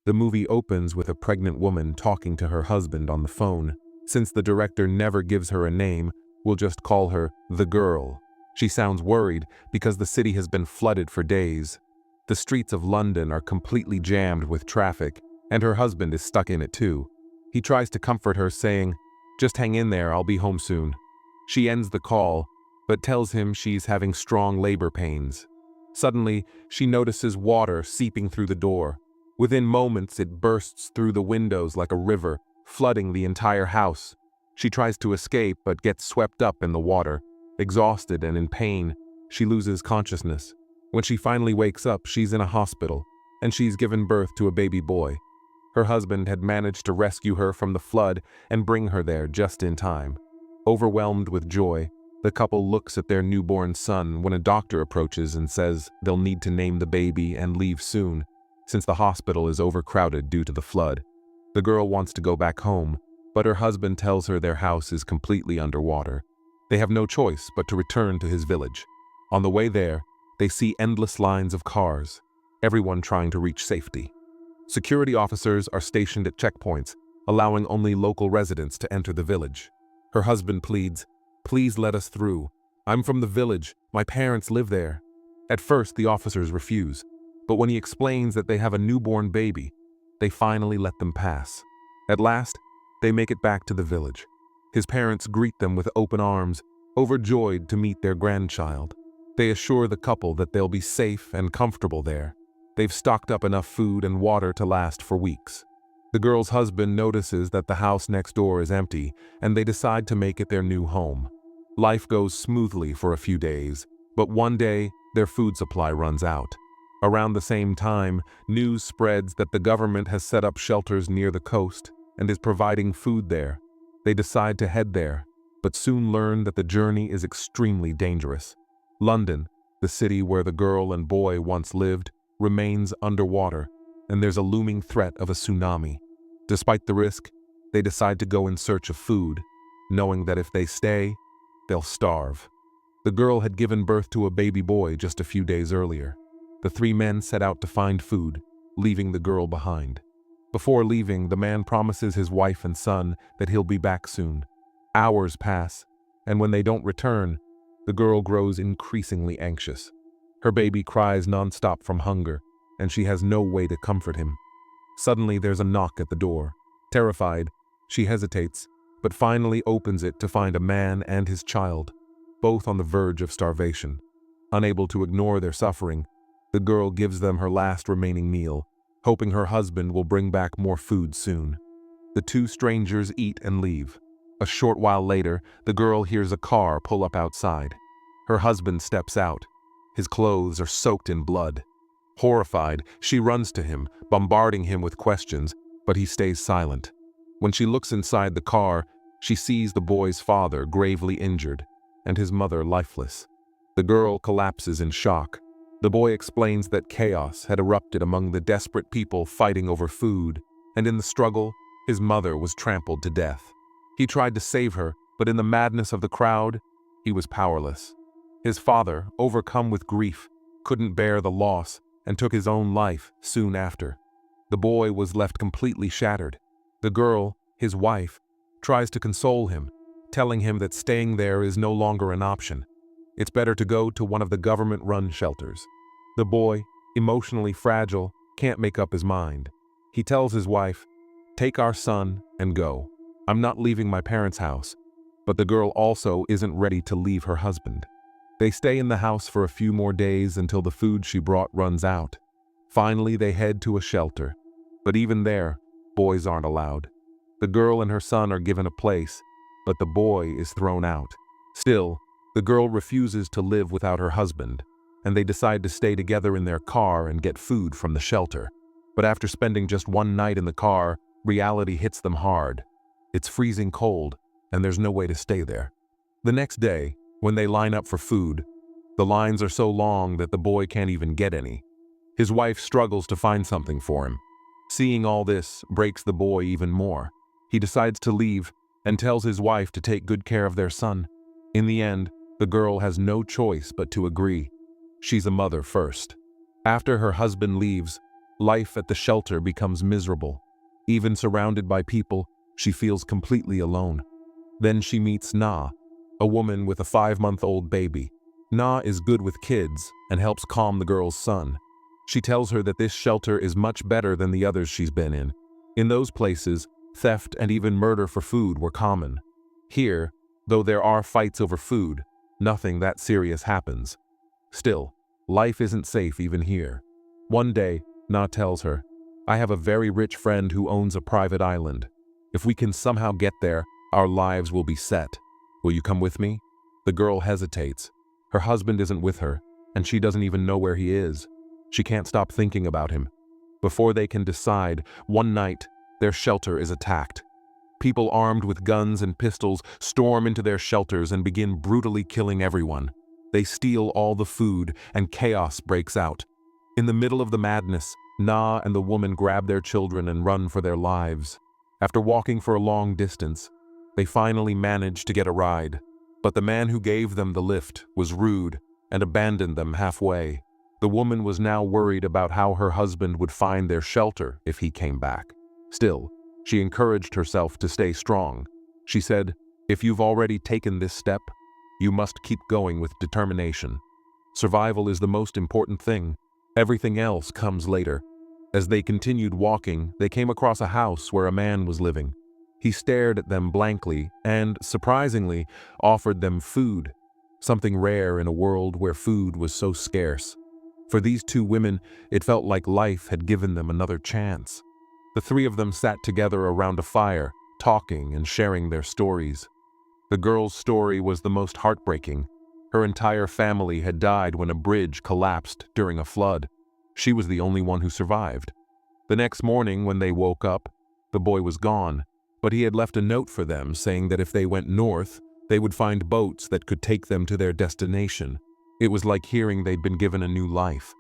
The movie opens with a pregnant woman talking to her husband on the phone. Since the director never gives her a name, we'll just call her the girl. She sounds worried because the city has been flooded for days. The streets of London are completely jammed with traffic, and her husband is stuck in it too. He tries to comfort her, saying, "Just hang in there, I'll be home soon." She ends the call, but tells him she's having strong labor pains. Suddenly, she notices water seeping through the door. Within moments, it bursts through the windows like a river, flooding the entire house. She tries to escape but gets swept up in the water. Exhausted and in pain, she loses consciousness. When she finally wakes up, she's in a hospital, and she's given birth to a baby boy. Her husband had managed to rescue her from the flood and bring her there just in time. Overwhelmed with joy, the couple looks at their newborn son when a doctor approaches and says they'll need to name the baby and leave soon, since the hospital is overcrowded due to the flood. The girl wants to go back home, but her husband tells her their house is completely underwater. They have no choice but to return to his village. On the way there, they see endless lines of cars, everyone trying to reach safety. Security officers are stationed at checkpoints, allowing only local residents to enter the village. Her husband pleads, "Please let us through. I'm from the village, my parents live there." At first, the officers refuse, but when he explains that they have a newborn baby, they finally let them pass. At last, they make it back to the village. His parents greet them with open arms, overjoyed to meet their grandchild. They assure the couple that they'll be safe and comfortable there. They've stocked up enough food and water to last for weeks. The girl's husband notices that the house next door is empty, and they decide to make it their new home. Life goes smoothly for a few days, but one day, their food supply runs out. Around the same time, news spreads that the government has set up shelters near the coast and is providing food there. They decide to head there, but soon learn that the journey is extremely dangerous. London, the city where the girl and boy once lived, remains underwater, and there's a looming threat of a tsunami. Despite the risk, they decide to go in search of food, knowing that if they stay, they'll starve. The girl had given birth to a baby boy just a few days earlier. The three men set out to find food, leaving the girl behind. Before leaving, the man promises his wife and son that he'll be back soon. Hours pass, and when they don't return, the girl grows increasingly anxious. Her baby cries nonstop from hunger, and she has no way to comfort him. Suddenly, there's a knock at the door. Terrified, she hesitates, but finally opens it to find a man and his child, both on the verge of starvation. Unable to ignore their suffering, the girl gives them her last remaining meal, hoping her husband will bring back more food soon. The two strangers eat and leave. A short while later, the girl hears a car pull up outside. Her husband steps out. His clothes are soaked in blood. Horrified, she runs to him, bombarding him with questions, but he stays silent. When she looks inside the car, she sees the boy's father gravely injured and his mother lifeless. The girl collapses in shock. The boy explains that chaos had erupted among the desperate people fighting over food, and in the struggle, his mother was trampled to death. He tried to save her, but in the madness of the crowd, he was powerless. His father, overcome with grief, couldn't bear the loss and took his own life soon after. The boy was left completely shattered. The girl, his wife, tries to console him, telling him that staying there is no longer an option. It's better to go to one of the government-run shelters. The boy, emotionally fragile, can't make up his mind. He tells his wife, "Take our son and go. I'm not leaving my parents' house." But the girl also isn't ready to leave her husband. They stay in the house for a few more days until the food she brought runs out. Finally, they head to a shelter. But even there, boys aren't allowed. The girl and her son are given a place, but the boy is thrown out. Still, the girl refuses to live without her husband, and they decide to stay together in their car and get food from the shelter. But after spending just one night in the car, reality hits them hard. It's freezing cold, and there's no way to stay there. The next day, when they line up for food, the lines are so long that the boy can't even get any. His wife struggles to find something for him. Seeing all this breaks the boy even more. He decides to leave and tells his wife to take good care of their son. In the end, the girl has no choice but to agree. She's a mother first. After her husband leaves, life at the shelter becomes miserable. Even surrounded by people, she feels completely alone. Then she meets Na, a woman with a 5-month-old baby. Na is good with kids and helps calm the girl's son. She tells her that this shelter is much better than the others she's been in. In those places, theft and even murder for food were common. Here, though there are fights over food, nothing that serious happens. Still, life isn't safe even here. One day, Na tells her, "I have a very rich friend who owns a private island. If we can somehow get there, our lives will be set. Will you come with me?" The girl hesitates. Her husband isn't with her, and she doesn't even know where he is. She can't stop thinking about him. Before they can decide, one night, their shelter is attacked. People armed with guns and pistols storm into their shelters and begin brutally killing everyone. They steal all the food, and chaos breaks out. In the middle of the madness, Na and the woman grab their children and run for their lives. After walking for a long distance, they finally manage to get a ride. But the man who gave them the lift was rude and abandoned them halfway. The woman was now worried about how her husband would find their shelter if he came back. Still, she encouraged herself to stay strong. She said, "If you've already taken this step, you must keep going with determination. Survival is the most important thing. Everything else comes later." As they continued walking, they came across a house where a man was living. He stared at them blankly and, surprisingly, offered them food, something rare in a world where food was so scarce. For these two women, it felt like life had given them another chance. The three of them sat together around a fire, talking and sharing their stories. The girl's story was the most heartbreaking. Her entire family had died when a bridge collapsed during a flood. She was the only one who survived. The next morning, when they woke up, the boy was gone, but he had left a note for them saying that if they went north, they would find boats that could take them to their destination. It was like hearing they'd been given a new life.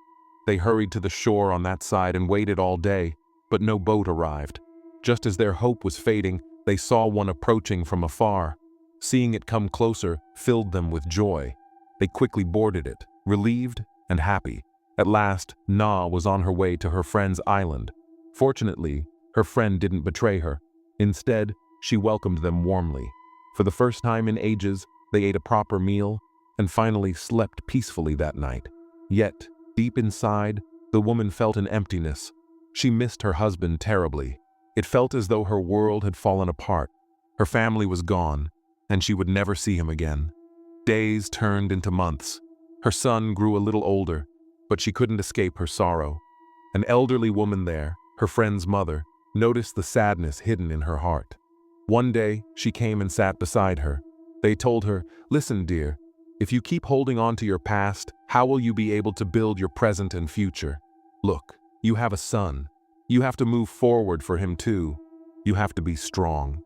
They hurried to the shore on that side and waited all day, but no boat arrived. Just as their hope was fading, they saw one approaching from afar. Seeing it come closer filled them with joy. They quickly boarded it, relieved and happy. At last, Na was on her way to her friend's island. Fortunately, her friend didn't betray her. Instead, she welcomed them warmly. For the first time in ages, they ate a proper meal and finally slept peacefully that night. Yet, deep inside, the woman felt an emptiness. She missed her husband terribly. It felt as though her world had fallen apart. Her family was gone, and she would never see him again. Days turned into months. Her son grew a little older, but she couldn't escape her sorrow. An elderly woman there, her friend's mother, noticed the sadness hidden in her heart. One day, she came and sat beside her. They told her, "Listen, dear, if you keep holding on to your past, how will you be able to build your present and future? Look, you have a son. You have to move forward for him too. You have to be strong."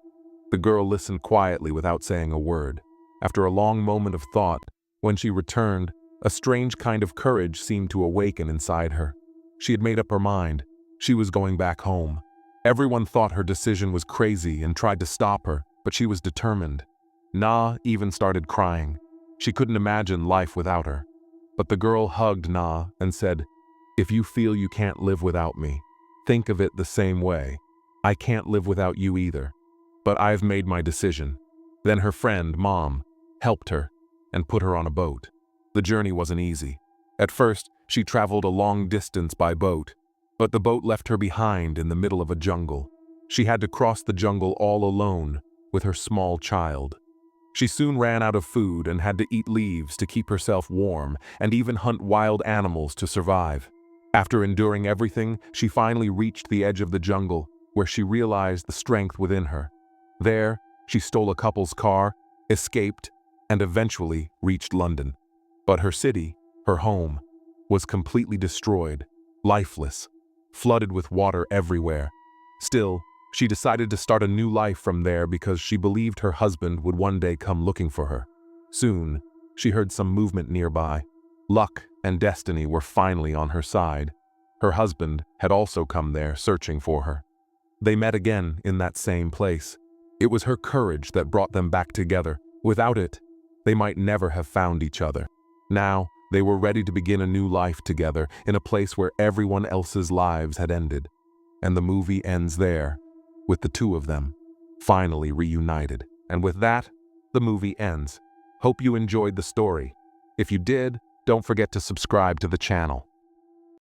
The girl listened quietly without saying a word. After a long moment of thought, when she returned, a strange kind of courage seemed to awaken inside her. She had made up her mind. She was going back home. Everyone thought her decision was crazy and tried to stop her, but she was determined. Na even started crying. She couldn't imagine life without her. But the girl hugged Na and said, "If you feel you can't live without me, think of it the same way. I can't live without you either. But I've made my decision." Then her friend, Mom, helped her and put her on a boat. The journey wasn't easy. At first, she traveled a long distance by boat, but the boat left her behind in the middle of a jungle. She had to cross the jungle all alone with her small child. She soon ran out of food and had to eat leaves to keep herself warm and even hunt wild animals to survive. After enduring everything, she finally reached the edge of the jungle, where she realized the strength within her. There, she stole a couple's car, escaped, and eventually reached London. But her city, her home, was completely destroyed, lifeless, flooded with water everywhere. Still, she decided to start a new life from there because she believed her husband would one day come looking for her. Soon, she heard some movement nearby. Luck and destiny were finally on her side. Her husband had also come there searching for her. They met again in that same place. It was her courage that brought them back together. Without it, they might never have found each other. Now, They were ready to begin a new life together in a place where everyone else's lives had ended. And the movie ends there, with the two of them finally reunited. And with that, the movie ends. Hope you enjoyed the story. If you did, don't forget to subscribe to the channel.